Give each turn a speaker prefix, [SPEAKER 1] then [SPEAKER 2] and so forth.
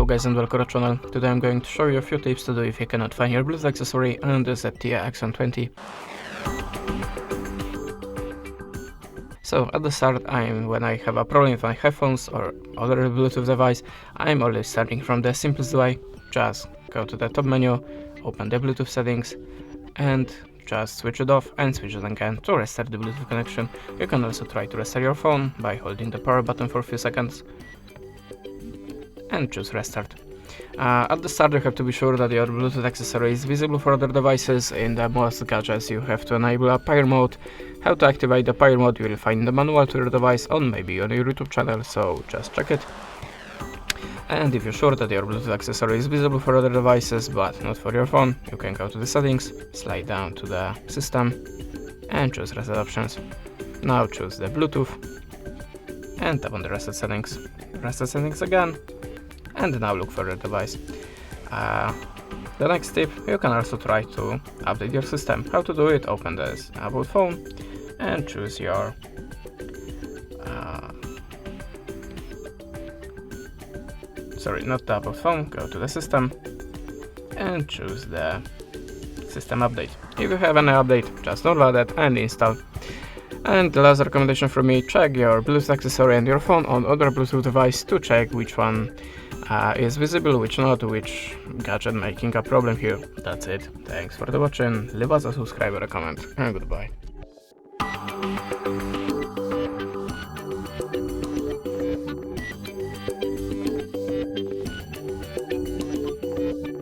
[SPEAKER 1] Hello guys and welcome to the channel. Today I'm going to show you a few tips to do if you cannot find your Bluetooth accessory on the ZTE Axon 20. So at the start, when I have a problem with my headphones or other Bluetooth device, I'm always starting from the simplest way. Just go to the top menu, open the Bluetooth settings, and just switch it off and switch it again to restart the Bluetooth connection. You can also try to restart your phone by holding the power button for a few seconds and choose restart. At the start you have to be sure that your Bluetooth accessory is visible for other devices. In the most gadgets you have to enable a pair mode. How to activate the pair mode you will find in the manual to your device on maybe on your YouTube channel, so just check it. And if you're sure that your Bluetooth accessory is visible for other devices but not for your phone, you can go to the settings, slide down to the system and choose reset options. Now choose the Bluetooth and tap on the reset settings. Reset settings again, and now look for your device. The next tip, you can also try to update your system. How to do it? Open this About phone and choose your not the About phone, go to the system and choose the system update. If you have any update, just download it and install. And the last recommendation from me, check your Bluetooth accessory and your phone on other Bluetooth device to check which one is visible, which not, which gadget making a problem here. That's it. Thanks for watching, leave us a subscribe or a comment, and goodbye.